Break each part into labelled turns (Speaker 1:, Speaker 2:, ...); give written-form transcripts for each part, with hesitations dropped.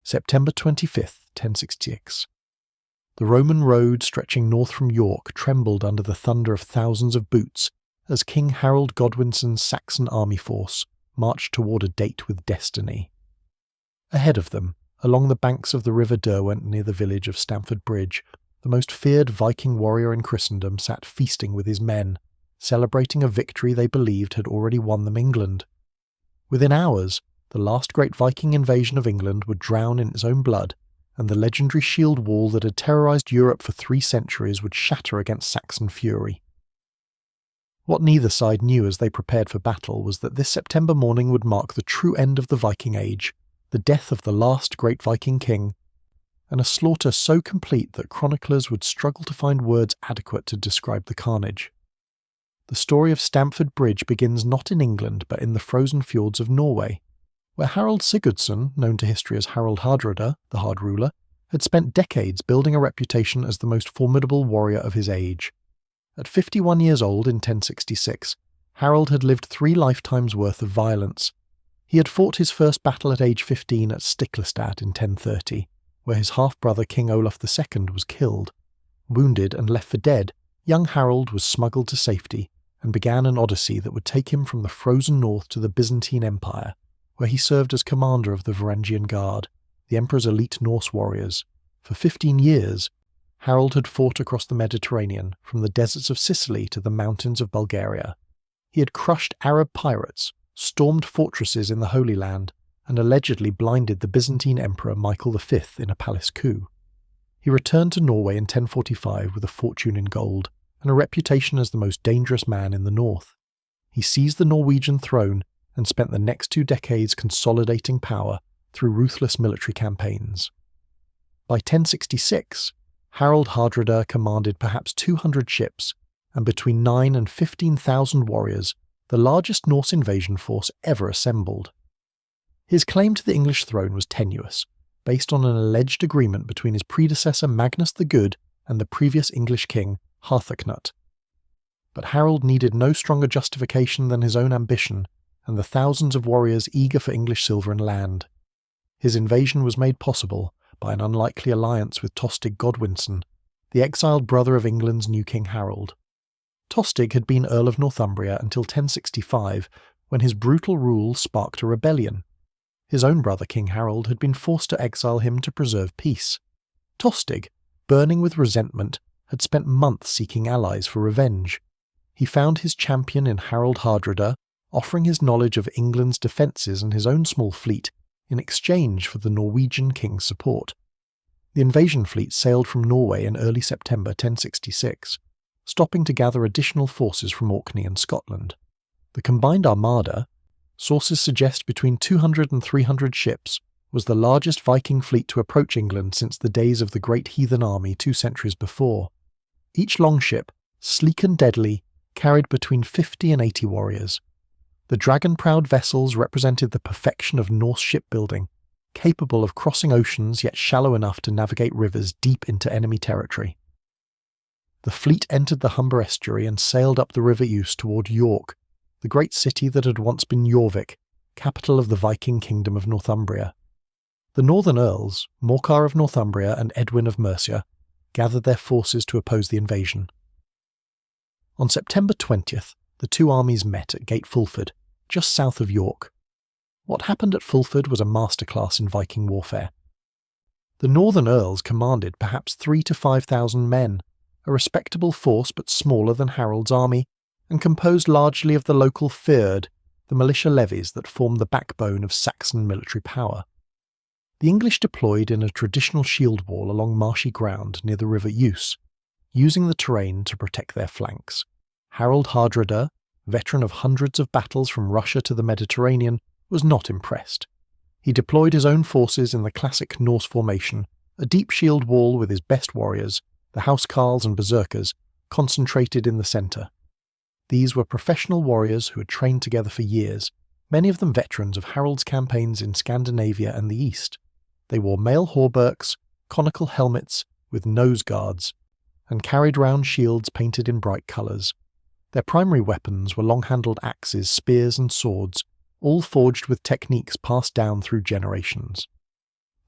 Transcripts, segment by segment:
Speaker 1: September 25th, 1066. The Roman road stretching north from York trembled under the thunder of thousands of boots as King Harold Godwinson's Saxon army force marched toward a date with destiny. Ahead of them, along the banks of the River Derwent near the village of Stamford Bridge, the most feared Viking warrior in Christendom sat feasting with his men, celebrating a victory they believed had already won them England. Within hours, the last great Viking invasion of England would drown in its own blood, and the legendary shield wall that had terrorised Europe for 3 centuries would shatter against Saxon fury. What neither side knew as they prepared for battle was that this September morning would mark the true end of the Viking Age, the death of the last great Viking king, and a slaughter so complete that chroniclers would struggle to find words adequate to describe the carnage. The story of Stamford Bridge begins not in England but in the frozen fjords of Norway, where Harald Sigurdsson, known to history as Harald Hardrada, the Hard Ruler, had spent decades building a reputation as the most formidable warrior of his age. At 51 years old in 1066, Harald had lived 3 lifetimes' worth of violence. He had fought his first battle at age 15 at Stiklestad in 1030, where his half-brother King Olaf II was killed. Wounded and left for dead, young Harald was smuggled to safety and began an odyssey that would take him from the frozen north to the Byzantine Empire, where he served as commander of the Varangian Guard, the Emperor's elite Norse warriors. For 15 years, Harald had fought across the Mediterranean, from the deserts of Sicily to the mountains of Bulgaria. He had crushed Arab pirates, stormed fortresses in the Holy Land, and allegedly blinded the Byzantine Emperor Michael V in a palace coup. He returned to Norway in 1045 with a fortune in gold, and a reputation as the most dangerous man in the north. He seized the Norwegian throne and spent the next 2 decades consolidating power through ruthless military campaigns. By 1066, Harald Hardrada commanded perhaps 200 ships, and between 9,000 and 15,000 warriors, the largest Norse invasion force ever assembled. His claim to the English throne was tenuous, based on an alleged agreement between his predecessor Magnus the Good and the previous English king Harthacnut. But Harald needed no stronger justification than his own ambition and the thousands of warriors eager for English silver and land. His invasion was made possible by an unlikely alliance with Tostig Godwinson, the exiled brother of England's new King Harold. Tostig had been Earl of Northumbria until 1065, when his brutal rule sparked a rebellion. His own brother King Harold had been forced to exile him to preserve peace. Tostig, burning with resentment, had spent months seeking allies for revenge. He found his champion in Harald Hardrada, offering his knowledge of England's defences and his own small fleet in exchange for the Norwegian king's support. The invasion fleet sailed from Norway in early September 1066, stopping to gather additional forces from Orkney and Scotland. The combined armada, sources suggest between 200 and 300 ships, was the largest Viking fleet to approach England since the days of the Great Heathen Army 2 centuries before. Each longship, sleek and deadly, carried between 50 and 80 warriors. The dragon-prowed vessels represented the perfection of Norse shipbuilding, capable of crossing oceans yet shallow enough to navigate rivers deep into enemy territory. The fleet entered the Humber estuary and sailed up the River Ouse toward York, the great city that had once been Jorvik, capital of the Viking kingdom of Northumbria. The northern earls, Morcar of Northumbria and Edwin of Mercia, gathered their forces to oppose the invasion. On September 20th, the 2 armies met at Gate Fulford, just south of York. What happened at Fulford was a masterclass in Viking warfare. The northern earls commanded perhaps 3,000 to 5,000 men, a respectable force but smaller than Harold's army, and composed largely of the local fyrd, the militia levies that formed the backbone of Saxon military power. The English deployed in a traditional shield wall along marshy ground near the River Ouse, using the terrain to protect their flanks. Harald Hardrada, veteran of hundreds of battles from Russia to the Mediterranean, was not impressed. He deployed his own forces in the classic Norse formation, a deep shield wall with his best warriors, the housecarls and berserkers, concentrated in the centre. These were professional warriors who had trained together for years, many of them veterans of Harold's campaigns in Scandinavia and the East. They wore mail hauberks, conical helmets with nose guards, and carried round shields painted in bright colours. Their primary weapons were long-handled axes, spears and swords, all forged with techniques passed down through generations.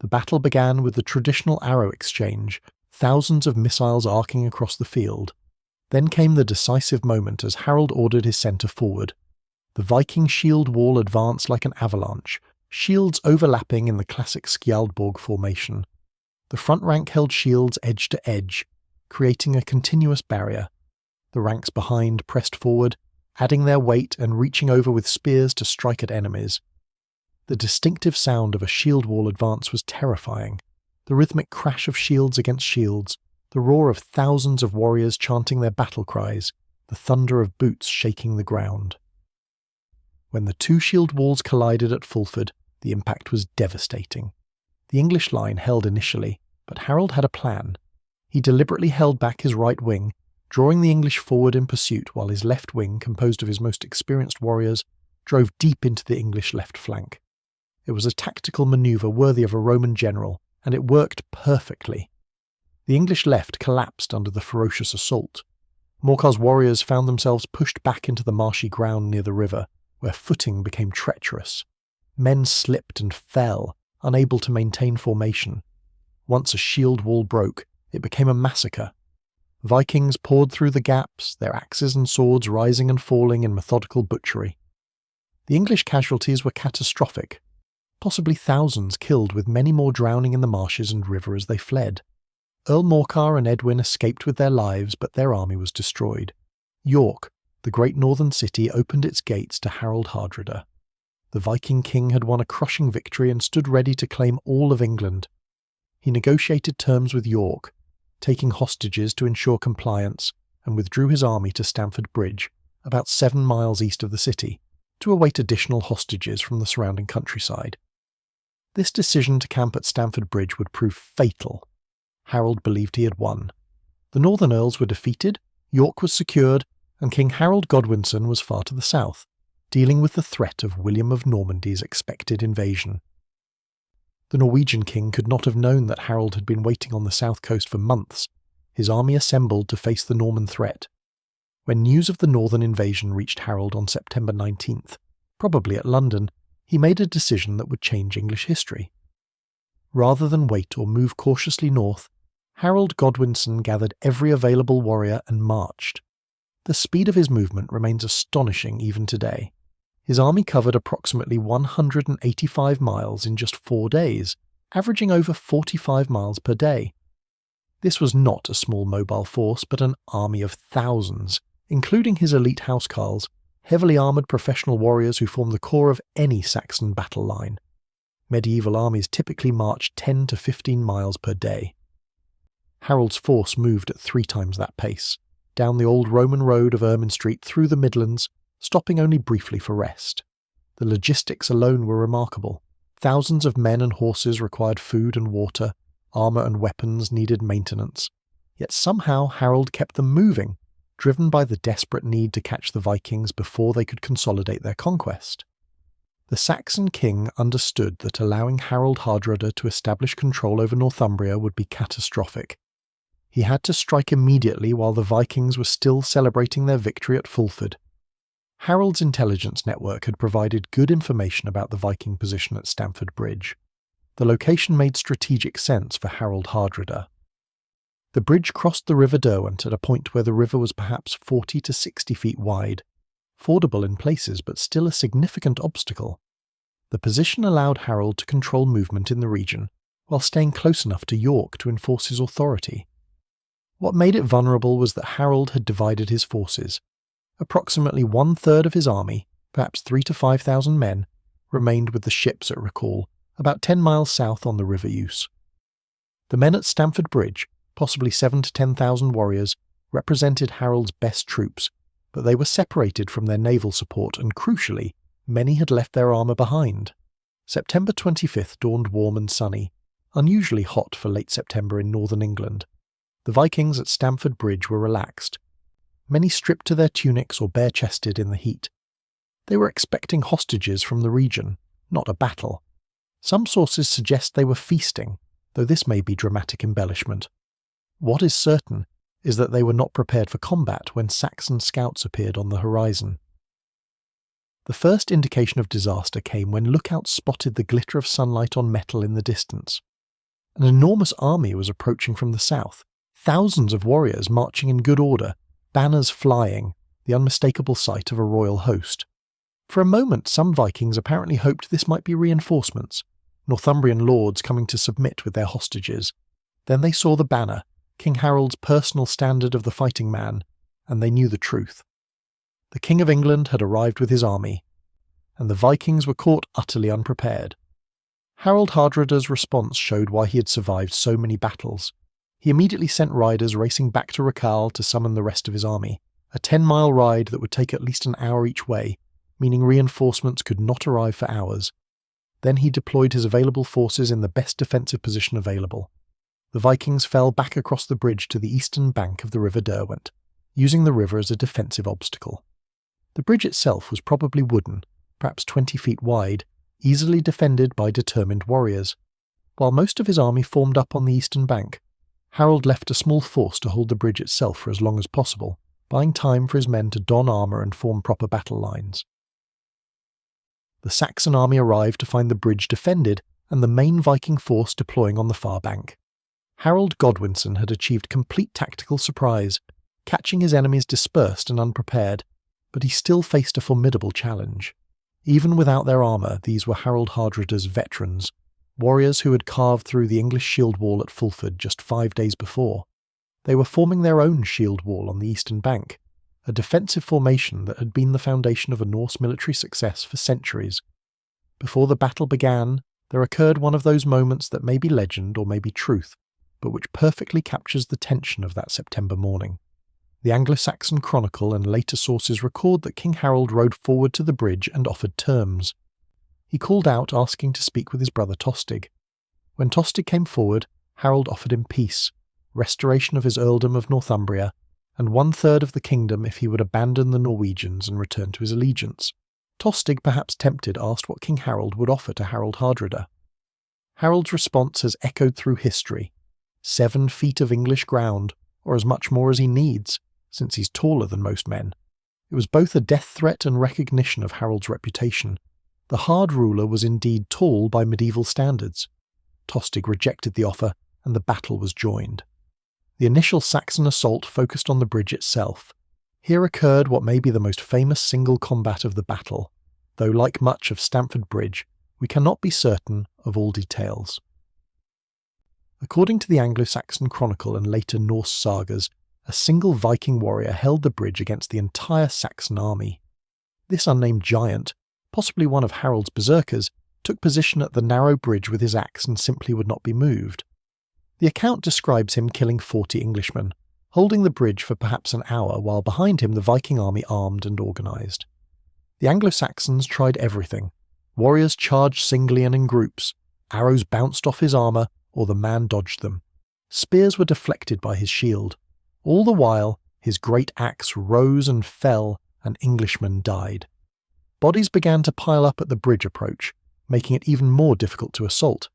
Speaker 1: The battle began with the traditional arrow exchange, thousands of missiles arcing across the field. Then came the decisive moment as Harald ordered his centre forward. The Viking shield wall advanced like an avalanche, shields overlapping in the classic Skjaldborg formation. The front rank held shields edge to edge, creating a continuous barrier. The ranks behind pressed forward, adding their weight and reaching over with spears to strike at enemies. The distinctive sound of a shield wall advance was terrifying. The rhythmic crash of shields against shields, the roar of thousands of warriors chanting their battle cries, the thunder of boots shaking the ground. When the two shield walls collided at Fulford, the impact was devastating. The English line held initially, but Harold had a plan. He deliberately held back his right wing, drawing the English forward in pursuit while his left wing, composed of his most experienced warriors, drove deep into the English left flank. It was a tactical manoeuvre worthy of a Roman general, and it worked perfectly. The English left collapsed under the ferocious assault. Morcar's warriors found themselves pushed back into the marshy ground near the river, where footing became treacherous. Men slipped and fell, unable to maintain formation. Once a shield wall broke, it became a massacre. Vikings poured through the gaps, their axes and swords rising and falling in methodical butchery. The English casualties were catastrophic, possibly thousands killed with many more drowning in the marshes and river as they fled. Earl Morcar and Edwin escaped with their lives, but their army was destroyed. York, the great northern city, opened its gates to Harold Hardrada. The Viking king had won a crushing victory and stood ready to claim all of England. He negotiated terms with York, taking hostages to ensure compliance, and withdrew his army to Stamford Bridge, about 7 miles east of the city, to await additional hostages from the surrounding countryside. This decision to camp at Stamford Bridge would prove fatal. Harold believed he had won. The northern earls were defeated, York was secured, and King Harold Godwinson was far to the south, dealing with the threat of William of Normandy's expected invasion. The Norwegian king could not have known that Harold had been waiting on the south coast for months. His army assembled to face the Norman threat. When news of the northern invasion reached Harold on September 19th, probably at London, he made a decision that would change English history. Rather than wait or move cautiously north, Harold Godwinson gathered every available warrior and marched. The speed of his movement remains astonishing even today. His army covered approximately 185 miles in just 4 days, averaging over 45 miles per day. This was not a small mobile force, but an army of thousands, including his elite housecarls, heavily armoured professional warriors who formed the core of any Saxon battle line. Medieval armies typically marched 10 to 15 miles per day. Harold's force moved at 3 times that pace, down the old Roman road of Ermine Street through the Midlands, stopping only briefly for rest. The logistics alone were remarkable. Thousands of men and horses required food and water, armour and weapons needed maintenance. Yet somehow Harold kept them moving, driven by the desperate need to catch the Vikings before they could consolidate their conquest. The Saxon king understood that allowing Harold Hardrada to establish control over Northumbria would be catastrophic. He had to strike immediately while the Vikings were still celebrating their victory at Fulford. Harold's intelligence network had provided good information about the Viking position at Stamford Bridge. The location made strategic sense for Harold Hardrada. The bridge crossed the River Derwent at a point where the river was perhaps 40 to 60 feet wide, fordable in places but still a significant obstacle. The position allowed Harold to control movement in the region, while staying close enough to York to enforce his authority. What made it vulnerable was that Harold had divided his forces. Approximately 1/3 of his army, perhaps 3,000 to 5,000 men, remained with the ships at recall, about 10 miles south on the River Ouse. The men at Stamford Bridge, possibly 7,000 to 10,000 warriors, represented Harold's best troops, but they were separated from their naval support and, crucially, many had left their armour behind. September 25th dawned warm and sunny, unusually hot for late September in northern England. The Vikings at Stamford Bridge were relaxed. Many stripped to their tunics or bare-chested in the heat. They were expecting hostages from the region, not a battle. Some sources suggest they were feasting, though this may be dramatic embellishment. What is certain is that they were not prepared for combat when Saxon scouts appeared on the horizon. The first indication of disaster came when lookouts spotted the glitter of sunlight on metal in the distance. An enormous army was approaching from the south, thousands of warriors marching in good order, banners flying, the unmistakable sight of a royal host. For a moment some Vikings apparently hoped this might be reinforcements, Northumbrian lords coming to submit with their hostages. Then they saw the banner, King Harold's personal standard of the fighting man, and they knew the truth. The King of England had arrived with his army, and the Vikings were caught utterly unprepared. Harald Hardrada's response showed why he had survived so many battles. He immediately sent riders racing back to Harald to summon the rest of his army, a 10-mile ride that would take at least an hour each way, meaning reinforcements could not arrive for hours. Then he deployed his available forces in the best defensive position available. The Vikings fell back across the bridge to the eastern bank of the River Derwent, using the river as a defensive obstacle. The bridge itself was probably wooden, perhaps 20 feet wide, easily defended by determined warriors. While most of his army formed up on the eastern bank, Harold left a small force to hold the bridge itself for as long as possible, buying time for his men to don armour and form proper battle lines. The Saxon army arrived to find the bridge defended and the main Viking force deploying on the far bank. Harold Godwinson had achieved complete tactical surprise, catching his enemies dispersed and unprepared, but he still faced a formidable challenge. Even without their armour, these were Harald Hardrada's veterans, warriors who had carved through the English shield wall at Fulford just 5 days before. They were forming their own shield wall on the eastern bank, a defensive formation that had been the foundation of a Norse military success for centuries. Before the battle began, there occurred one of those moments that may be legend or may be truth, but which perfectly captures the tension of that September morning. The Anglo-Saxon Chronicle and later sources record that King Harold rode forward to the bridge and offered terms. He called out asking to speak with his brother Tostig. When Tostig came forward, Harold offered him peace, restoration of his earldom of Northumbria, and 1/3 of the kingdom if he would abandon the Norwegians and return to his allegiance. Tostig, perhaps tempted, asked what King Harold would offer to Harald Hardrada. Harold's response has echoed through history. 7 feet of English ground, or as much more as he needs, since he's taller than most men. It was both a death threat and recognition of Harold's reputation. The hard ruler was indeed tall by medieval standards. Tostig rejected the offer, and the battle was joined. The initial Saxon assault focused on the bridge itself. Here occurred what may be the most famous single combat of the battle, though like much of Stamford Bridge, we cannot be certain of all details. According to the Anglo-Saxon Chronicle and later Norse sagas, a single Viking warrior held the bridge against the entire Saxon army. This unnamed giant, possibly one of Harold's berserkers, took position at the narrow bridge with his axe and simply would not be moved. The account describes him killing 40 Englishmen, holding the bridge for perhaps an hour while behind him the Viking army armed and organised. The Anglo-Saxons tried everything. Warriors charged singly and in groups, arrows bounced off his armour, or the man dodged them. Spears were deflected by his shield. All the while, his great axe rose and fell, and Englishmen died. Bodies began to pile up at the bridge approach, making it even more difficult to assault.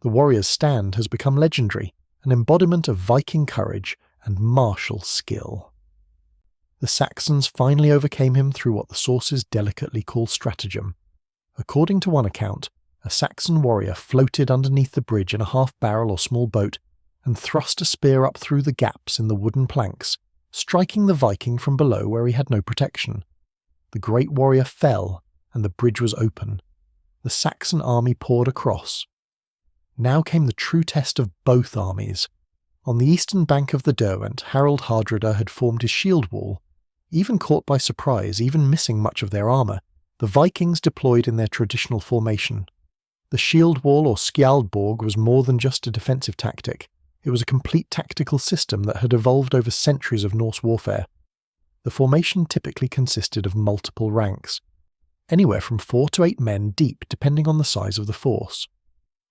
Speaker 1: The warrior's stand has become legendary, an embodiment of Viking courage and martial skill. The Saxons finally overcame him through what the sources delicately call stratagem. According to one account, a Saxon warrior floated underneath the bridge in a half-barrel or small boat and thrust a spear up through the gaps in the wooden planks, striking the Viking from below where he had no protection. The great warrior fell, and the bridge was open. The Saxon army poured across. Now came the true test of both armies. On the eastern bank of the Derwent, Harald Hardrada had formed his shield wall. Even caught by surprise, even missing much of their armour, the Vikings deployed in their traditional formation. The shield wall or skjaldborg was more than just a defensive tactic. It was a complete tactical system that had evolved over centuries of Norse warfare. The formation typically consisted of multiple ranks, anywhere from 4 to 8 men deep depending on the size of the force.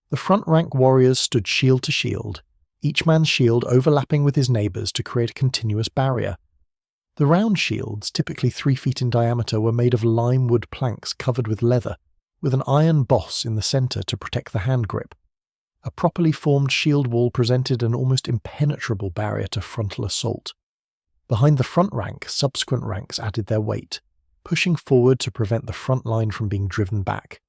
Speaker 1: The front rank warriors stood shield to shield, each man's shield overlapping with his neighbour's to create a continuous barrier. The round shields, typically 3 feet in diameter, were made of lime wood planks covered with leather, with an iron boss in the centre to protect the hand grip. A properly formed shield wall presented an almost impenetrable barrier to frontal assault. Behind the front rank, subsequent ranks added their weight, pushing forward to prevent the front line from being driven back.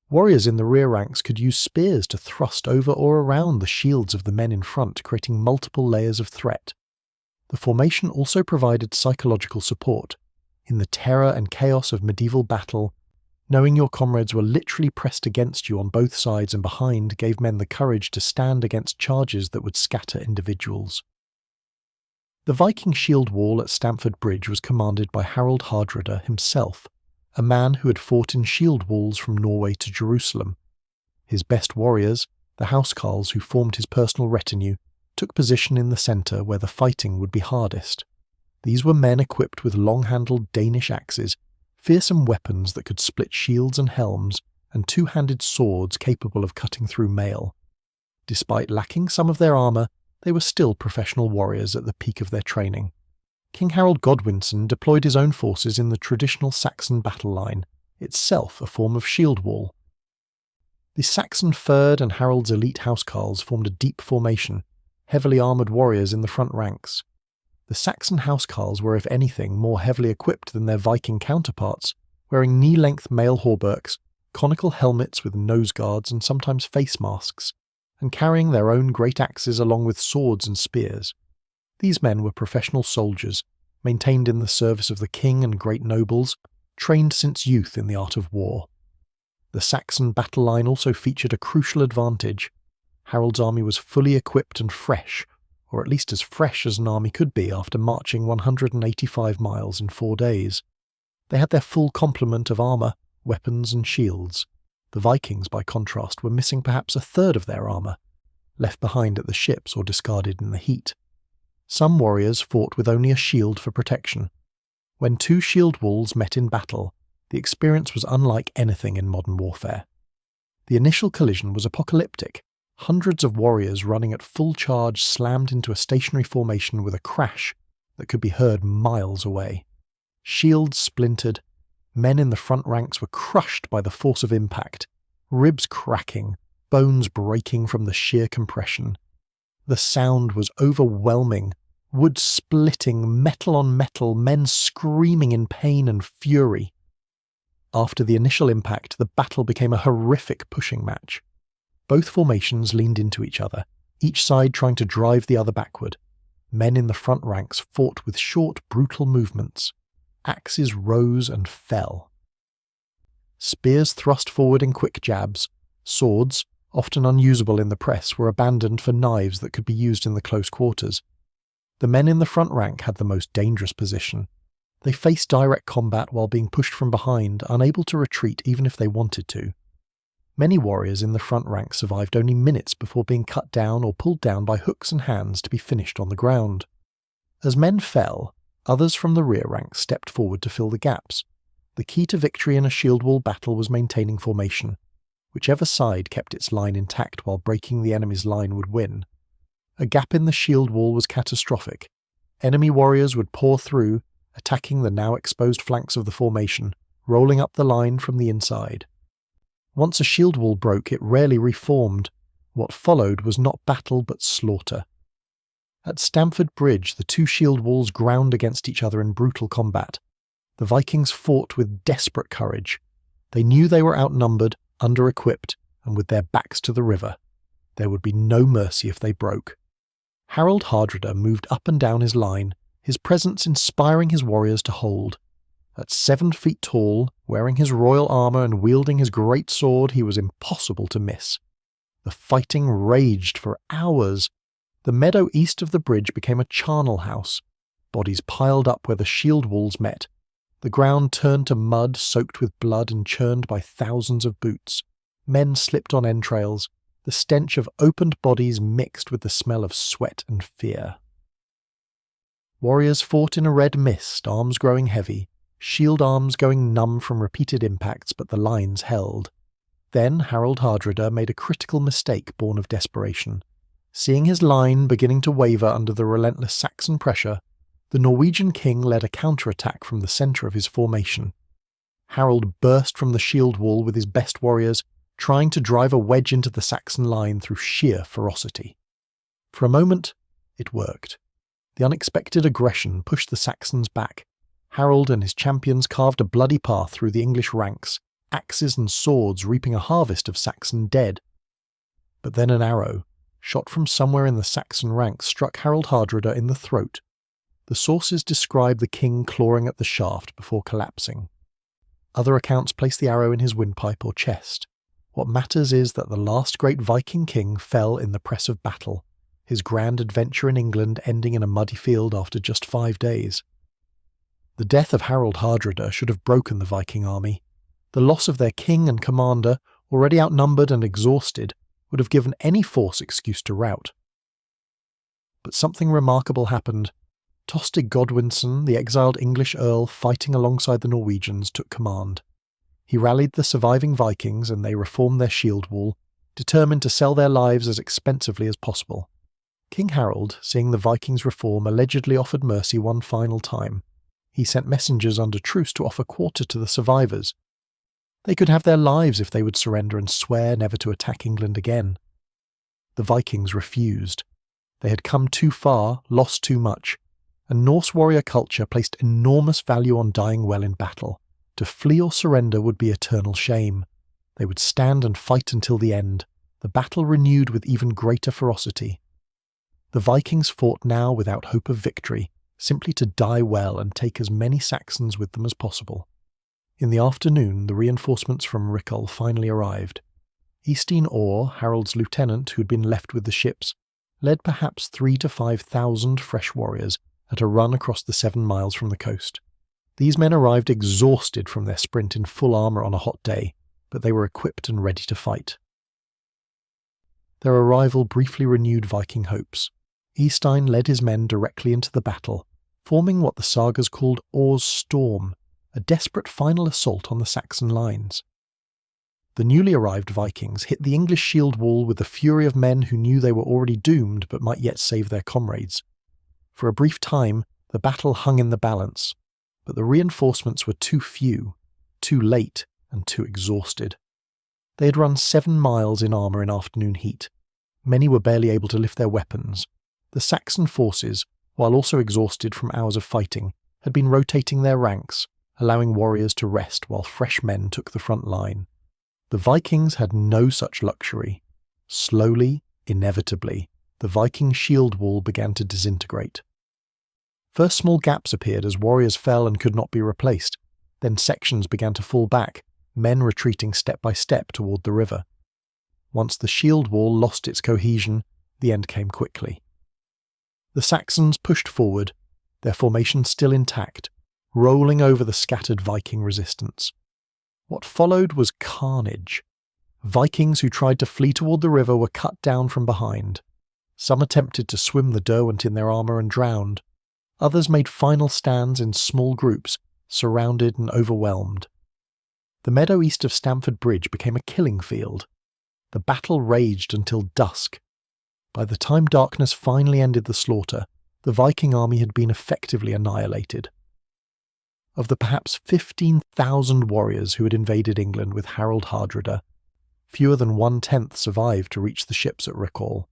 Speaker 1: Warriors in the rear ranks could use spears to thrust over or around the shields of the men in front, creating multiple layers of threat. The formation also provided psychological support. In the terror and chaos of medieval battle, knowing your comrades were literally pressed against you on both sides and behind gave men the courage to stand against charges that would scatter individuals. The Viking shield wall at Stamford Bridge was commanded by Harald Hardrada himself, a man who had fought in shield walls from Norway to Jerusalem. His best warriors, the housecarls who formed his personal retinue, took position in the centre where the fighting would be hardest. These were men equipped with long-handled Danish axes, fearsome weapons that could split shields and helms, and two-handed swords capable of cutting through mail. Despite lacking some of their armour, they were still professional warriors at the peak of their training. King Harold Godwinson deployed his own forces in the traditional Saxon battle line, itself a form of shield wall. The Saxon Fyrd and Harold's elite housecarls formed a deep formation, heavily armoured warriors in the front ranks. The Saxon housecarls were, if anything, more heavily equipped than their Viking counterparts, wearing knee-length mail hauberks, conical helmets with nose guards and sometimes face masks, and carrying their own great axes along with swords and spears. These men were professional soldiers, maintained in the service of the king and great nobles, trained since youth in the art of war. The Saxon battle line also featured a crucial advantage. Harold's army was fully equipped and fresh, or at least as fresh as an army could be after marching 185 miles in 4 days. They had their full complement of armour, weapons and shields. The Vikings, by contrast, were missing perhaps a third of their armour, left behind at the ships or discarded in the heat. Some warriors fought with only a shield for protection. When two shield walls met in battle, the experience was unlike anything in modern warfare. The initial collision was apocalyptic. Hundreds of warriors running at full charge slammed into a stationary formation with a crash that could be heard miles away. Shields splintered. Men in the front ranks were crushed by the force of impact, ribs cracking, bones breaking from the sheer compression. The sound was overwhelming, wood splitting, metal on metal, men screaming in pain and fury. After the initial impact, the battle became a horrific pushing match. Both formations leaned into each other, each side trying to drive the other backward. Men in the front ranks fought with short, brutal movements. Axes rose and fell. Spears thrust forward in quick jabs. Swords, often unusable in the press, were abandoned for knives that could be used in the close quarters. The men in the front rank had the most dangerous position. They faced direct combat while being pushed from behind, unable to retreat even if they wanted to. Many warriors in the front rank survived only minutes before being cut down or pulled down by hooks and hands to be finished on the ground. As men fell, others from the rear ranks stepped forward to fill the gaps. The key to victory in a shield wall battle was maintaining formation. Whichever side kept its line intact while breaking the enemy's line would win. A gap in the shield wall was catastrophic. Enemy warriors would pour through, attacking the now exposed flanks of the formation, rolling up the line from the inside. Once a shield wall broke, it rarely reformed. What followed was not battle but slaughter. At Stamford Bridge, the two shield walls ground against each other in brutal combat. The Vikings fought with desperate courage. They knew they were outnumbered, under-equipped, and with their backs to the river. There would be no mercy if they broke. Harold Hardrada moved up and down his line, his presence inspiring his warriors to hold. At 7 feet tall, wearing his royal armour and wielding his great sword, he was impossible to miss. The fighting raged for hours. The meadow east of the bridge became a charnel house. Bodies piled up where the shield walls met. The ground turned to mud soaked with blood and churned by thousands of boots. Men slipped on entrails. The stench of opened bodies mixed with the smell of sweat and fear. Warriors fought in a red mist, arms growing heavy, shield arms going numb from repeated impacts, but the lines held. Then Harold Hardrada made a critical mistake born of desperation. Seeing his line beginning to waver under the relentless Saxon pressure, the Norwegian king led a counterattack from the centre of his formation. Harald burst from the shield wall with his best warriors, trying to drive a wedge into the Saxon line through sheer ferocity. For a moment, it worked. The unexpected aggression pushed the Saxons back. Harald and his champions carved a bloody path through the English ranks, axes and swords reaping a harvest of Saxon dead. But then an arrow, shot from somewhere in the Saxon ranks, struck Harald Hardrada in the throat. The sources describe the king clawing at the shaft before collapsing. Other accounts place the arrow in his windpipe or chest. What matters is that the last great Viking king fell in the press of battle, his grand adventure in England ending in a muddy field after just 5 days. The death of Harald Hardrada should have broken the Viking army. The loss of their king and commander, already outnumbered and exhausted, would have given any force excuse to rout. But something remarkable happened. Stamford Godwinson, the exiled English earl fighting alongside the Norwegians, took command. He rallied the surviving Vikings and they reformed their shield wall, determined to sell their lives as expensively as possible. King Harold, seeing the Vikings reform, allegedly offered mercy one final time. He sent messengers under truce to offer quarter to the survivors. They could have their lives if they would surrender and swear never to attack England again. The Vikings refused. They had come too far, lost too much, and Norse warrior culture placed enormous value on dying well in battle. To flee or surrender would be eternal shame. They would stand and fight until the end, the battle renewed with even greater ferocity. The Vikings fought now without hope of victory, simply to die well and take as many Saxons with them as possible. In the afternoon, the reinforcements from Rickel finally arrived. Eystein Orr, Harold's lieutenant who had been left with the ships, led perhaps 3,000 to 5,000 fresh warriors at a run across the 7 miles from the coast. These men arrived exhausted from their sprint in full armour on a hot day, but they were equipped and ready to fight. Their arrival briefly renewed Viking hopes. Eystein led his men directly into the battle, forming what the sagas called Orr's Storm, a desperate final assault on the Saxon lines. The newly arrived Vikings hit the English shield wall with the fury of men who knew they were already doomed but might yet save their comrades. For a brief time, the battle hung in the balance, but the reinforcements were too few, too late, and too exhausted. They had run 7 miles in armour in afternoon heat. Many were barely able to lift their weapons. The Saxon forces, while also exhausted from hours of fighting, had been rotating their ranks, allowing warriors to rest while fresh men took the front line. The Vikings had no such luxury. Slowly, inevitably, the Viking shield wall began to disintegrate. First small gaps appeared as warriors fell and could not be replaced. Then sections began to fall back, men retreating step by step toward the river. Once the shield wall lost its cohesion, the end came quickly. The Saxons pushed forward, their formation still intact, rolling over the scattered Viking resistance. What followed was carnage. Vikings who tried to flee toward the river were cut down from behind. Some attempted to swim the Derwent in their armour and drowned. Others made final stands in small groups, surrounded and overwhelmed. The meadow east of Stamford Bridge became a killing field. The battle raged until dusk. By the time darkness finally ended the slaughter, the Viking army had been effectively annihilated. Of the perhaps 15,000 warriors who had invaded England with Harald Hardrada, fewer than 1/10 survived to reach the ships at Rickel.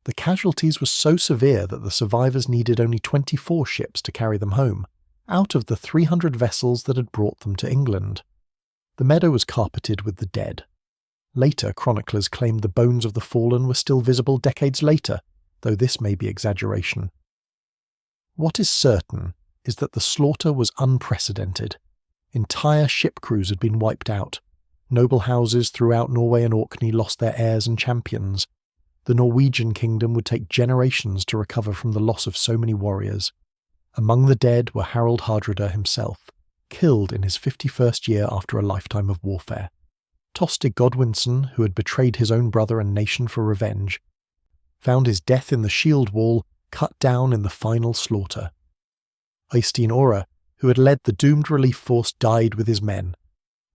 Speaker 1: The casualties were so severe that the survivors needed only 24 ships to carry them home, out of the 300 vessels that had brought them to England. The meadow was carpeted with the dead. Later, chroniclers claimed the bones of the fallen were still visible decades later, though this may be exaggeration. What is certain is that the slaughter was unprecedented. Entire ship crews had been wiped out. Noble houses throughout Norway and Orkney lost their heirs and champions. The Norwegian kingdom would take generations to recover from the loss of so many warriors. Among the dead were Harald Hardrada himself, killed in his 51st year after a lifetime of warfare. Stamford Godwinson, who had betrayed his own brother and nation for revenge, found his death in the shield wall, cut down in the final slaughter. Eystein Orr, who had led the doomed relief force, died with his men.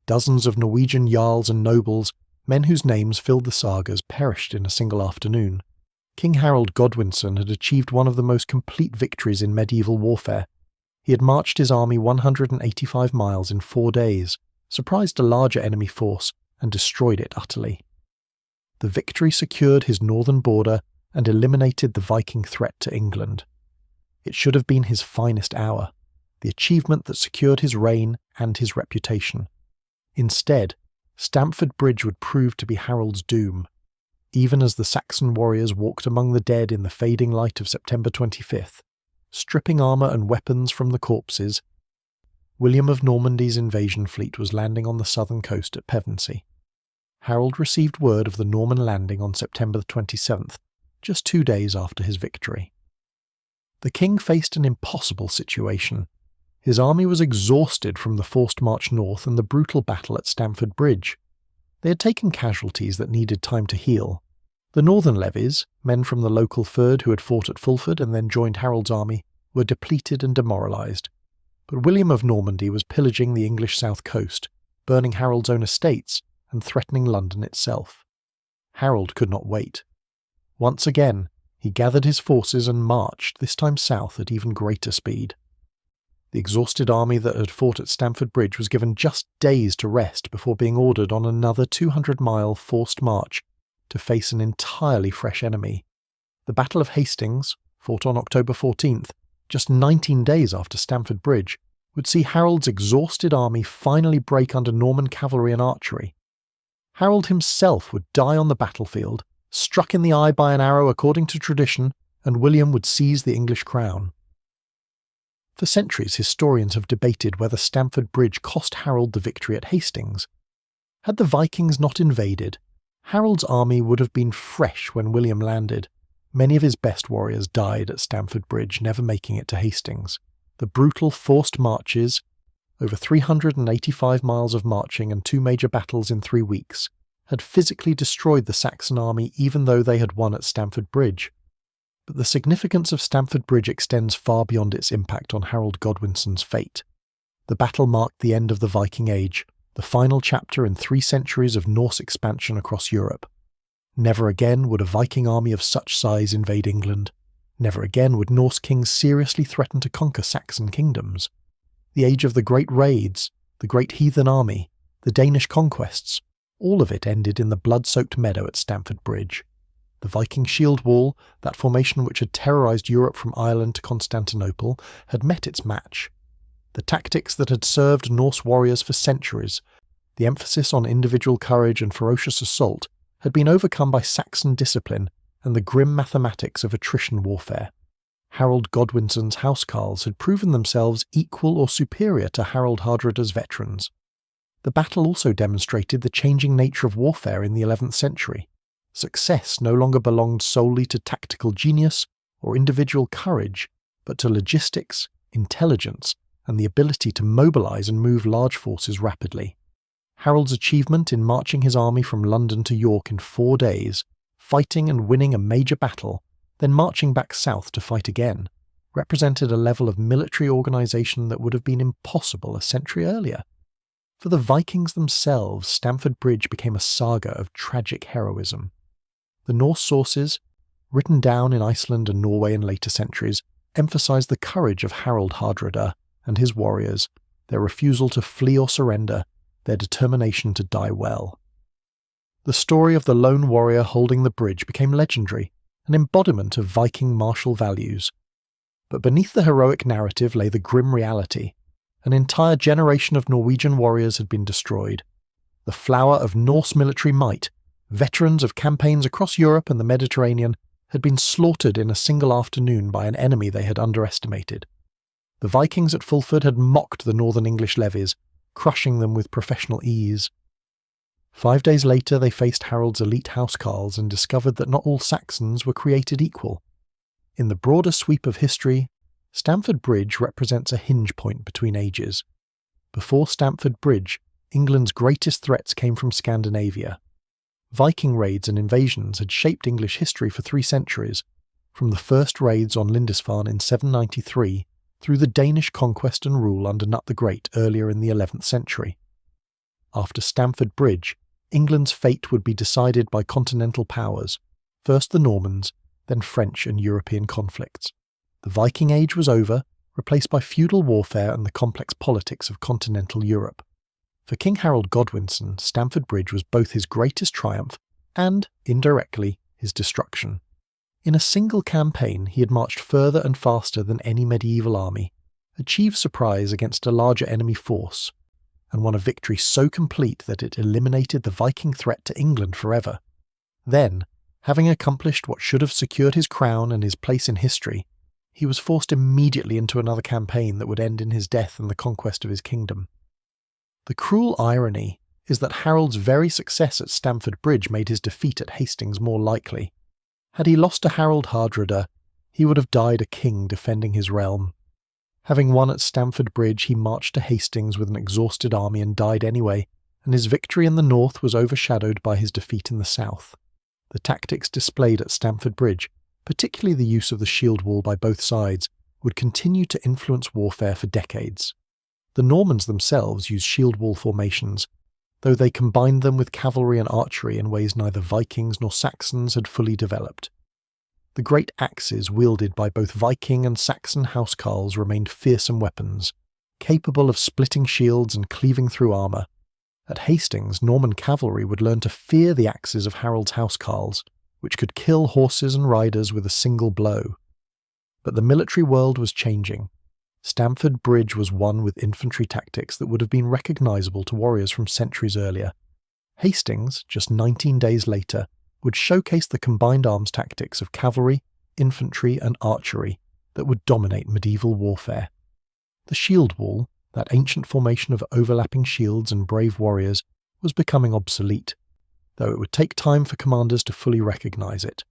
Speaker 1: Dozens of Norwegian jarls and nobles, men whose names filled the sagas, perished in a single afternoon. King Harold Godwinson had achieved one of the most complete victories in medieval warfare. He had marched his army 185 miles in 4 days, surprised a larger enemy force, and destroyed it utterly. The victory secured his northern border and eliminated the Viking threat to England. It should have been his finest hour, the achievement that secured his reign and his reputation. Instead, Stamford Bridge would prove to be Harold's doom. Even as the Saxon warriors walked among the dead in the fading light of September 25th, stripping armour and weapons from the corpses, William of Normandy's invasion fleet was landing on the southern coast at Pevensey. Harold received word of the Norman landing on September 27th, just 2 days after his victory. The king faced an impossible situation. His army was exhausted from the forced march north and the brutal battle at Stamford Bridge. They had taken casualties that needed time to heal. The northern levies, men from the local fyrd who had fought at Fulford and then joined Harold's army, were depleted and demoralised. But William of Normandy was pillaging the English south coast, burning Harold's own estates and threatening London itself. Harold could not wait. Once again, he gathered his forces and marched, this time south at even greater speed. The exhausted army that had fought at Stamford Bridge was given just days to rest before being ordered on another 200-mile forced march to face an entirely fresh enemy. The Battle of Hastings, fought on October 14th, just 19 days after Stamford Bridge, would see Harold's exhausted army finally break under Norman cavalry and archery. Harold himself would die on the battlefield, struck in the eye by an arrow according to tradition, and William would seize the English crown. For centuries, historians have debated whether Stamford Bridge cost Harold the victory at Hastings. Had the Vikings not invaded, Harold's army would have been fresh when William landed. Many of his best warriors died at Stamford Bridge, never making it to Hastings. The brutal forced marches, over 385 miles of marching and 2 major battles in 3 weeks, had physically destroyed the Saxon army even though they had won at Stamford Bridge. But the significance of Stamford Bridge extends far beyond its impact on Harold Godwinson's fate. The battle marked the end of the Viking Age, the final chapter in 3 centuries of Norse expansion across Europe. Never again would a Viking army of such size invade England. Never again would Norse kings seriously threaten to conquer Saxon kingdoms. The age of the great raids, the great heathen army, the Danish conquests, all of it ended in the blood-soaked meadow at Stamford Bridge. The Viking shield wall, that formation which had terrorised Europe from Ireland to Constantinople, had met its match. The tactics that had served Norse warriors for centuries, the emphasis on individual courage and ferocious assault, had been overcome by Saxon discipline and the grim mathematics of attrition warfare. Harold Godwinson's housecarls had proven themselves equal or superior to Harald Hardrada's veterans. The battle also demonstrated the changing nature of warfare in the 11th century. Success no longer belonged solely to tactical genius or individual courage, but to logistics, intelligence, and the ability to mobilise and move large forces rapidly. Harold's achievement in marching his army from London to York in 4 days, fighting and winning a major battle, then marching back south to fight again, represented a level of military organisation that would have been impossible a century earlier. For the Vikings themselves, Stamford Bridge became a saga of tragic heroism. The Norse sources, written down in Iceland and Norway in later centuries, emphasise the courage of Harald Hardrada and his warriors, their refusal to flee or surrender, their determination to die well. The story of the lone warrior holding the bridge became legendary, an embodiment of Viking martial values. But beneath the heroic narrative lay the grim reality. An entire generation of Norwegian warriors had been destroyed. The flower of Norse military might, veterans of campaigns across Europe and the Mediterranean, had been slaughtered in a single afternoon by an enemy they had underestimated. The Vikings at Fulford had mocked the northern English levies, crushing them with professional ease. 5 days later they faced Harold's elite housecarls and discovered that not all Saxons were created equal. In the broader sweep of history, Stamford Bridge represents a hinge point between ages. Before Stamford Bridge, England's greatest threats came from Scandinavia. Viking raids and invasions had shaped English history for 3 centuries, from the first raids on Lindisfarne in 793 through the Danish conquest and rule under Nut the Great earlier in the 11th century. After Stamford Bridge, England's fate would be decided by continental powers, first the Normans, then French and European conflicts. The Viking Age was over, replaced by feudal warfare and the complex politics of continental Europe. For King Harold Godwinson, Stamford Bridge was both his greatest triumph and, indirectly, his destruction. In a single campaign, he had marched further and faster than any medieval army, achieved surprise against a larger enemy force, and won a victory so complete that it eliminated the Viking threat to England forever. Then, having accomplished what should have secured his crown and his place in history, he was forced immediately into another campaign that would end in his death and the conquest of his kingdom. The cruel irony is that Harold's very success at Stamford Bridge made his defeat at Hastings more likely. Had he lost to Harold Hardrada, he would have died a king defending his realm. Having won at Stamford Bridge, he marched to Hastings with an exhausted army and died anyway, and his victory in the north was overshadowed by his defeat in the south. The tactics displayed at Stamford Bridge, particularly the use of the shield wall by both sides, would continue to influence warfare for decades. The Normans themselves used shield wall formations, though they combined them with cavalry and archery in ways neither Vikings nor Saxons had fully developed. The great axes wielded by both Viking and Saxon housecarls remained fearsome weapons, capable of splitting shields and cleaving through armour. At Hastings, Norman cavalry would learn to fear the axes of Harold's housecarls, which could kill horses and riders with a single blow. But the military world was changing. Stamford Bridge was won with infantry tactics that would have been recognisable to warriors from centuries earlier. Hastings, just 19 days later, would showcase the combined arms tactics of cavalry, infantry and archery that would dominate medieval warfare. The shield wall, that ancient formation of overlapping shields and brave warriors, was becoming obsolete, though it would take time for commanders to fully recognise it.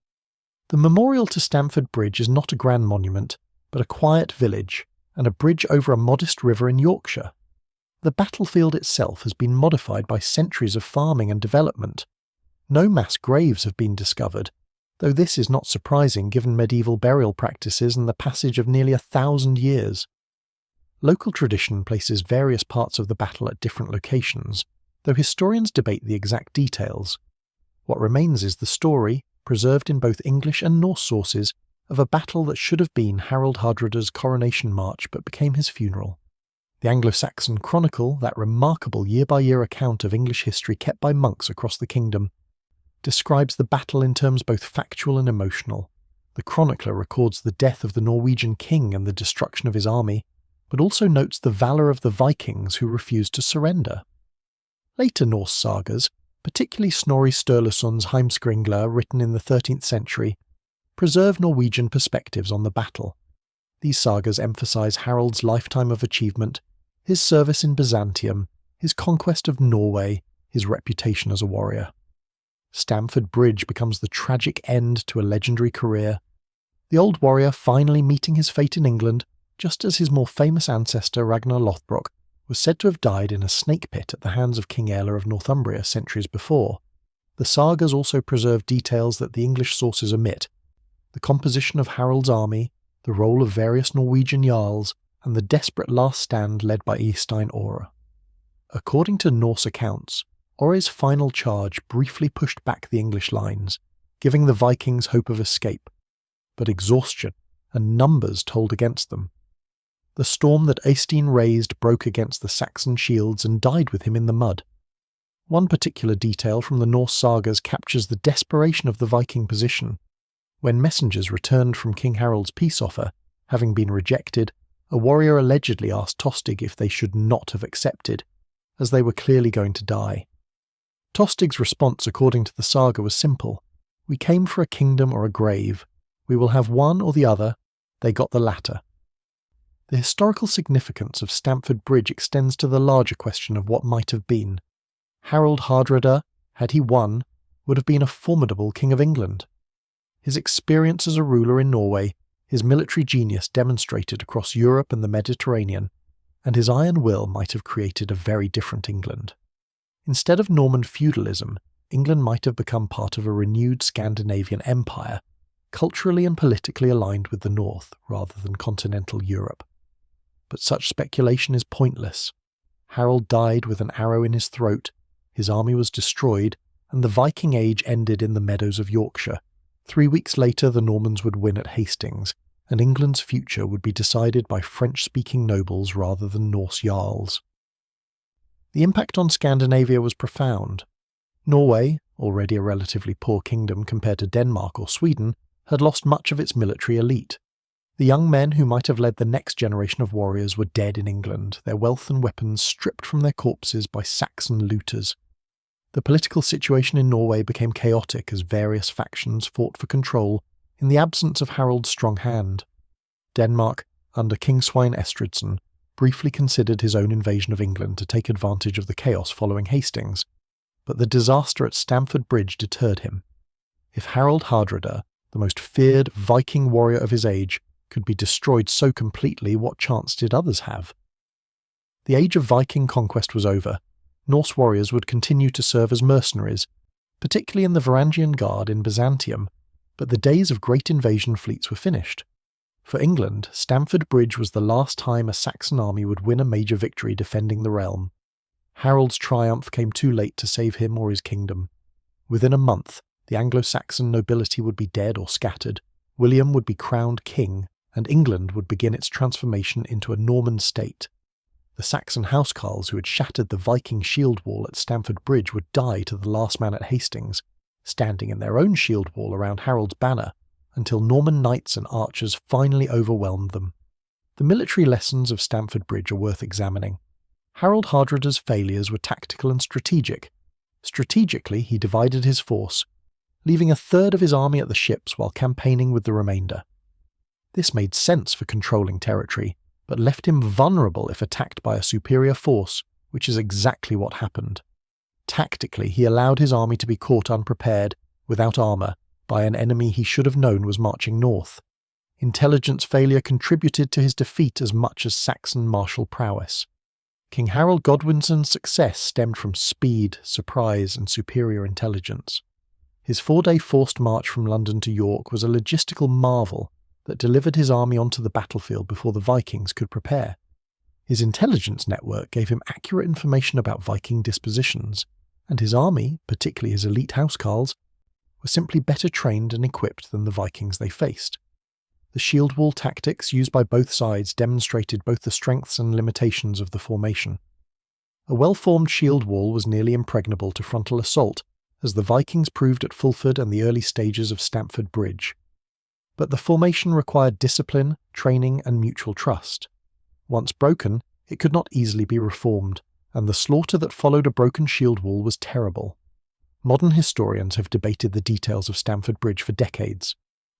Speaker 1: The memorial to Stamford Bridge is not a grand monument, but a quiet village and a bridge over a modest river in Yorkshire. The battlefield itself has been modified by centuries of farming and development. No mass graves have been discovered, though this is not surprising given medieval burial practices and the passage of nearly 1,000 years. Local tradition places various parts of the battle at different locations, though historians debate the exact details. What remains is the story, preserved in both English and Norse sources, of a battle that should have been Harold Hardrada's coronation march but became his funeral. The Anglo-Saxon Chronicle, that remarkable year-by-year account of English history kept by monks across the kingdom, describes the battle in terms both factual and emotional. The chronicler records the death of the Norwegian king and the destruction of his army, but also notes the valour of the Vikings who refused to surrender. Later Norse sagas, particularly Snorri Sturluson's Heimskringla, written in the 13th century, preserve Norwegian perspectives on the battle. These sagas emphasise Harold's lifetime of achievement, his service in Byzantium, his conquest of Norway, his reputation as a warrior. Stamford Bridge becomes the tragic end to a legendary career, the old warrior finally meeting his fate in England, just as his more famous ancestor Ragnar Lothbrok was said to have died in a snake pit at the hands of King Aelle of Northumbria centuries before. The sagas also preserve details that the English sources omit: the composition of Harold's army, the role of various Norwegian jarls, and the desperate last stand led by Eystein Ore. According to Norse accounts, Ore's final charge briefly pushed back the English lines, giving the Vikings hope of escape, but exhaustion and numbers told against them. The storm that Eystein raised broke against the Saxon shields and died with him in the mud. One particular detail from the Norse sagas captures the desperation of the Viking position. When messengers returned from King Harold's peace offer, having been rejected, a warrior allegedly asked Tostig if they should not have accepted, as they were clearly going to die. Tostig's response, according to the saga, was simple: "We came for a kingdom or a grave. We will have one or the other." They got the latter. The historical significance of Stamford Bridge extends to the larger question of what might have been. Harold Hardrada, had he won, would have been a formidable King of England. His experience as a ruler in Norway, his military genius demonstrated across Europe and the Mediterranean, and his iron will might have created a very different England. Instead of Norman feudalism, England might have become part of a renewed Scandinavian empire, culturally and politically aligned with the North rather than continental Europe. But such speculation is pointless. Harold died with an arrow in his throat, his army was destroyed, and the Viking Age ended in the meadows of Yorkshire. 3 weeks later, the Normans would win at Hastings, and England's future would be decided by French-speaking nobles rather than Norse jarls. The impact on Scandinavia was profound. Norway, already a relatively poor kingdom compared to Denmark or Sweden, had lost much of its military elite. The young men who might have led the next generation of warriors were dead in England, their wealth and weapons stripped from their corpses by Saxon looters. The political situation in Norway became chaotic as various factions fought for control in the absence of Harald's strong hand. Denmark, under King Svein Estridsson, briefly considered his own invasion of England to take advantage of the chaos following Hastings, but the disaster at Stamford Bridge deterred him. If Harald Hardrada, the most feared Viking warrior of his age, could be destroyed so completely, what chance did others have? The age of Viking conquest was over. Norse warriors would continue to serve as mercenaries, particularly in the Varangian Guard in Byzantium, but the days of great invasion fleets were finished. For England, Stamford Bridge was the last time a Saxon army would win a major victory defending the realm. Harold's triumph came too late to save him or his kingdom. Within a month, the Anglo-Saxon nobility would be dead or scattered, William would be crowned king, and England would begin its transformation into a Norman state. The Saxon housecarls who had shattered the Viking shield wall at Stamford Bridge would die to the last man at Hastings, standing in their own shield wall around Harold's banner, until Norman knights and archers finally overwhelmed them. The military lessons of Stamford Bridge are worth examining. Harald Hardrada's failures were tactical and strategic. Strategically, he divided his force, leaving a third of his army at the ships while campaigning with the remainder. This made sense for controlling territory, but left him vulnerable if attacked by a superior force, which is exactly what happened. Tactically, he allowed his army to be caught unprepared, without armour, by an enemy he should have known was marching north. Intelligence failure contributed to his defeat as much as Saxon martial prowess. King Harold Godwinson's success stemmed from speed, surprise, and superior intelligence. His 4-day forced march from London to York was a logistical marvel that delivered his army onto the battlefield before the Vikings could prepare. His intelligence network gave him accurate information about Viking dispositions, and his army, particularly his elite housecarls, were simply better trained and equipped than the Vikings they faced. The shield wall tactics used by both sides demonstrated both the strengths and limitations of the formation. A well-formed shield wall was nearly impregnable to frontal assault, as the Vikings proved at Fulford and the early stages of Stamford Bridge. But the formation required discipline, training, and mutual trust. Once broken, it could not easily be reformed, and the slaughter that followed a broken shield wall was terrible. Modern historians have debated the details of Stamford Bridge for decades.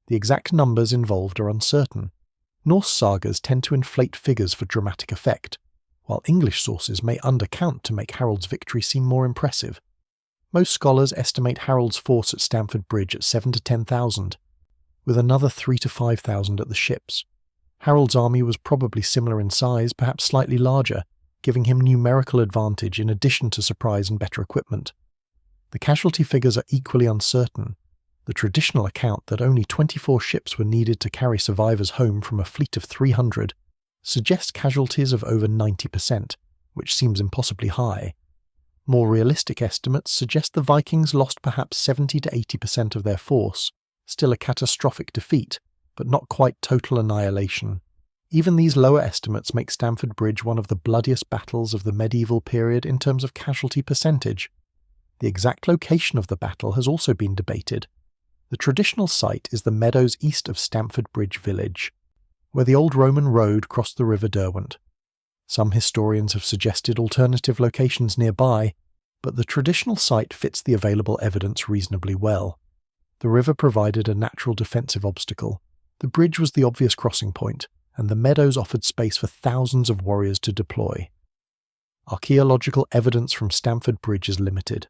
Speaker 1: The exact numbers involved are uncertain. Norse sagas tend to inflate figures for dramatic effect, while English sources may undercount to make Harold's victory seem more impressive. Most scholars estimate Harold's force at Stamford Bridge at 7,000 to 10,000, with another 3,000 to 5,000 at the ships. Harold's army was probably similar in size, perhaps slightly larger, giving him numerical advantage in addition to surprise and better equipment. The casualty figures are equally uncertain. The traditional account that only 24 ships were needed to carry survivors home from a fleet of 300 suggests casualties of over 90%, which seems impossibly high. More realistic estimates suggest the Vikings lost perhaps 70 to 80% of their force, still a catastrophic defeat, but not quite total annihilation. Even these lower estimates make Stamford Bridge one of the bloodiest battles of the medieval period in terms of casualty percentage. The exact location of the battle has also been debated. The traditional site is the meadows east of Stamford Bridge village, where the old Roman road crossed the River Derwent. Some historians have suggested alternative locations nearby, but the traditional site fits the available evidence reasonably well. The river provided a natural defensive obstacle, the bridge was the obvious crossing point, and the meadows offered space for thousands of warriors to deploy. Archaeological evidence from Stamford Bridge is limited.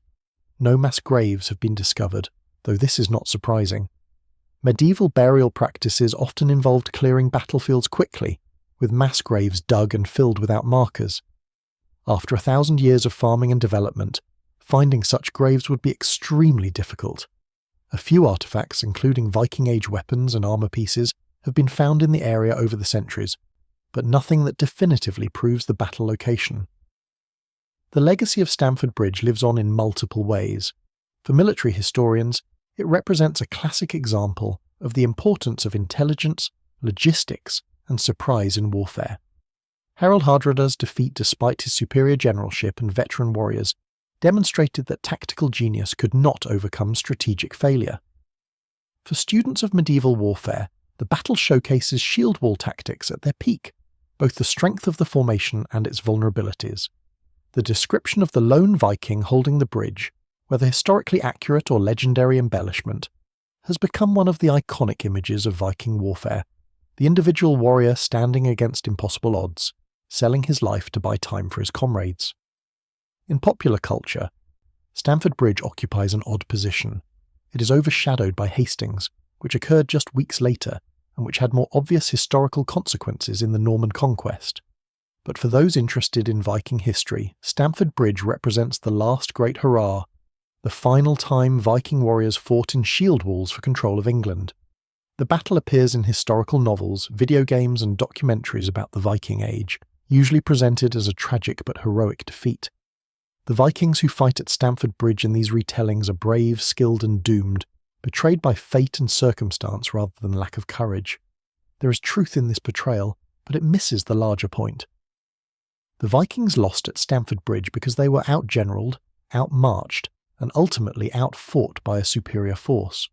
Speaker 1: No mass graves have been discovered, though this is not surprising. Medieval burial practices often involved clearing battlefields quickly, with mass graves dug and filled without markers. After 1,000 years of farming and development, finding such graves would be extremely difficult. A few artifacts, including Viking Age weapons and armour pieces, have been found in the area over the centuries, but nothing that definitively proves the battle location. The legacy of Stamford Bridge lives on in multiple ways. For military historians, it represents a classic example of the importance of intelligence, logistics, and surprise in warfare. Harald Hardrada's defeat despite his superior generalship and veteran warriors demonstrated that tactical genius could not overcome strategic failure. For students of medieval warfare, The battle showcases shield wall tactics at their peak, both the strength of the formation and its vulnerabilities. The description of the lone Viking holding the bridge, whether historically accurate or legendary embellishment, has become one of the iconic images of Viking warfare, the individual warrior standing against impossible odds, selling his life to buy time for his comrades. In popular culture, Stamford Bridge occupies an odd position. It is overshadowed by Hastings, which occurred just weeks later, and which had more obvious historical consequences in the Norman conquest. But for those interested in Viking history, Stamford Bridge represents the last great hurrah, the final time Viking warriors fought in shield walls for control of England. The battle appears in historical novels, video games and documentaries about the Viking Age, usually presented as a tragic but heroic defeat. The Vikings who fight at Stamford Bridge in these retellings are brave, skilled and doomed, betrayed by fate and circumstance rather than lack of courage. There is truth in this portrayal, but it misses the larger point. The Vikings lost at Stamford Bridge because they were outgeneraled, outmarched, and ultimately outfought by a superior force.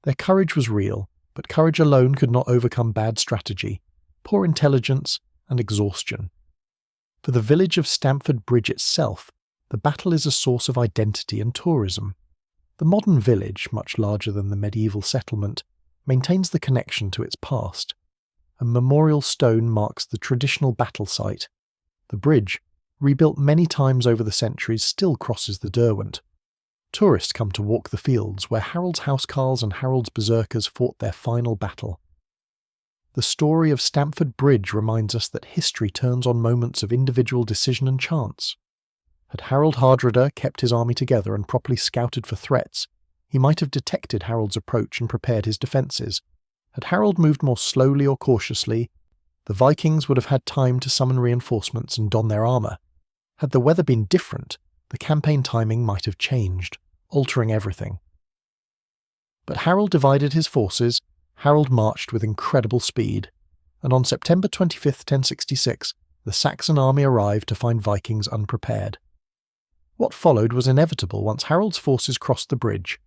Speaker 1: Their courage was real, but courage alone could not overcome bad strategy, poor intelligence, and exhaustion. For the village of Stamford Bridge itself, the battle is a source of identity and tourism. The modern village, much larger than the medieval settlement, maintains the connection to its past. A memorial stone marks the traditional battle site. The bridge, rebuilt many times over the centuries, still crosses the Derwent. Tourists come to walk the fields where Harold's housecarls and Harold's berserkers fought their final battle. The story of Stamford Bridge reminds us that history turns on moments of individual decision and chance. Had Harald Hardrada kept his army together and properly scouted for threats, he might have detected Harold's approach and prepared his defences. Had Harold moved more slowly or cautiously, the Vikings would have had time to summon reinforcements and don their armour. Had the weather been different, the campaign timing might have changed, altering everything. But Harold divided his forces, Harold marched with incredible speed, and on September 25, 1066, the Saxon army arrived to find Vikings unprepared. What followed was inevitable once Harold's forces crossed the bridge.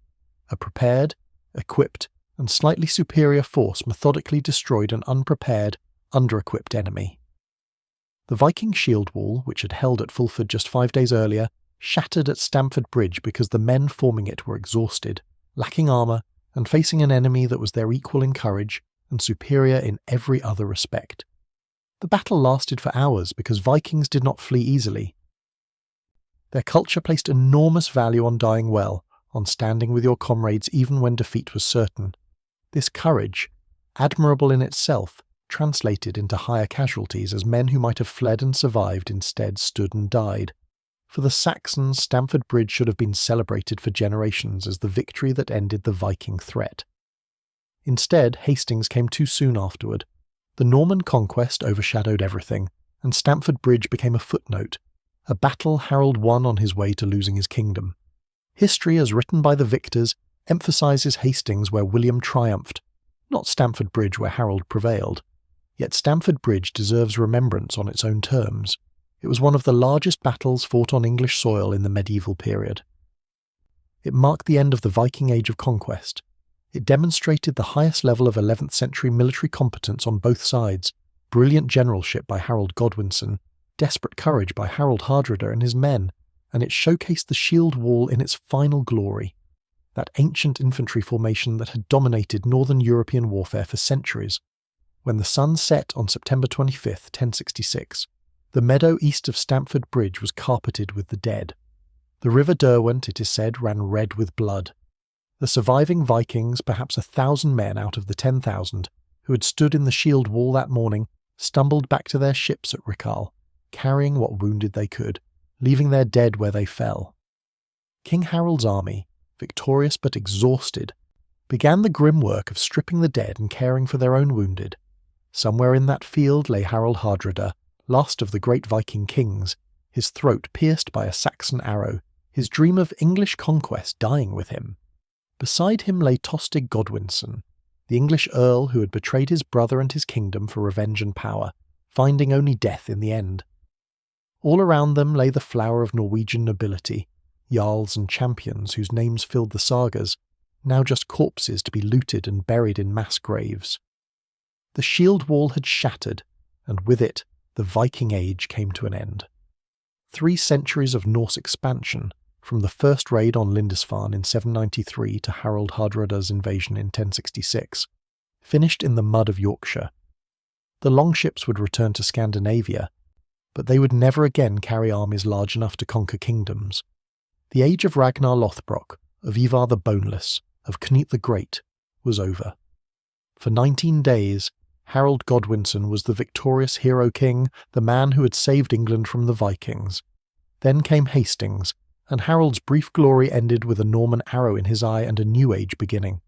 Speaker 1: A prepared, equipped, and slightly superior force methodically destroyed an unprepared, under-equipped enemy. The Viking shield wall, which had held at Fulford just 5 days earlier, shattered at Stamford Bridge because the men forming it were exhausted, lacking armour, and facing an enemy that was their equal in courage and superior in every other respect. The battle lasted for hours because Vikings did not flee easily. Their culture placed enormous value on dying well, on standing with your comrades even when defeat was certain. This courage, admirable in itself, translated into higher casualties as men who might have fled and survived instead stood and died. For the Saxons, Stamford Bridge should have been celebrated for generations as the victory that ended the Viking threat. Instead, Hastings came too soon afterward. The Norman conquest overshadowed everything, and Stamford Bridge became a footnote, a battle Harold won on his way to losing his kingdom. History, as written by the victors, emphasises Hastings where William triumphed, not Stamford Bridge where Harold prevailed. Yet Stamford Bridge deserves remembrance on its own terms. It was one of the largest battles fought on English soil in the medieval period. It marked the end of the Viking Age of conquest. It demonstrated the highest level of 11th century military competence on both sides, brilliant generalship by Harold Godwinson, desperate courage by Harald Hardrada and his men, and it showcased the shield wall in its final glory, that ancient infantry formation that had dominated northern European warfare for centuries. When the sun set on September 25, 1066, the meadow east of Stamford Bridge was carpeted with the dead. The river Derwent, it is said, ran red with blood. The surviving Vikings, perhaps 1,000 men out of the 10,000, who had stood in the shield wall that morning, stumbled back to their ships at Harald, carrying what wounded they could, leaving their dead where they fell. King Harold's army, victorious but exhausted, began the grim work of stripping the dead and caring for their own wounded. Somewhere in that field lay Harald Hardrada, last of the great Viking kings, his throat pierced by a Saxon arrow, his dream of English conquest dying with him. Beside him lay Tostig Godwinson, the English earl who had betrayed his brother and his kingdom for revenge and power, finding only death in the end. All around them lay the flower of Norwegian nobility, jarls and champions whose names filled the sagas, now just corpses to be looted and buried in mass graves. The shield wall had shattered, and with it, the Viking Age came to an end. 3 centuries of Norse expansion, from the first raid on Lindisfarne in 793 to Harald Hardrada's invasion in 1066, finished in the mud of Yorkshire. The longships would return to Scandinavia, but they would never again carry armies large enough to conquer kingdoms. The age of Ragnar Lothbrok, of Ivar the Boneless, of Knut the Great, was over. For 19 days, Harold Godwinson was the victorious hero king, the man who had saved England from the Vikings. Then came Hastings, and Harold's brief glory ended with a Norman arrow in his eye and a new age beginning.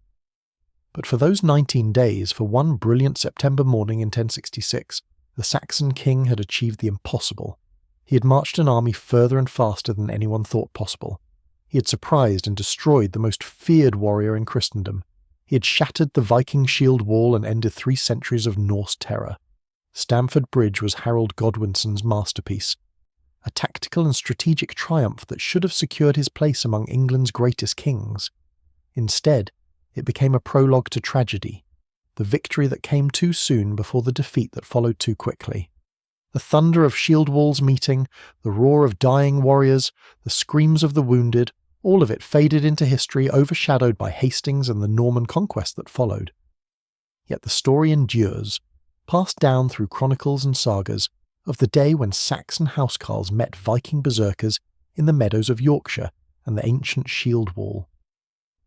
Speaker 1: But for those 19 days, for one brilliant September morning in 1066, the Saxon king had achieved the impossible. He had marched an army further and faster than anyone thought possible. He had surprised and destroyed the most feared warrior in Christendom. He had shattered the Viking shield wall and ended 3 centuries of Norse terror. Stamford Bridge was Harold Godwinson's masterpiece, a tactical and strategic triumph that should have secured his place among England's greatest kings. Instead, it became a prologue to tragedy, the victory that came too soon before the defeat that followed too quickly. The thunder of shield walls meeting, the roar of dying warriors, the screams of the wounded, all of it faded into history, overshadowed by Hastings and the Norman conquest that followed. Yet the story endures, passed down through chronicles and sagas, of the day when Saxon housecarls met Viking berserkers in the meadows of Yorkshire and the ancient shield wall.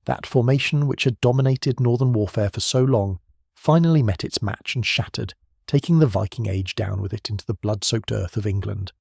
Speaker 1: That formation which had dominated northern warfare for so long finally met its match and shattered, taking the Viking Age down with it into the blood-soaked earth of England.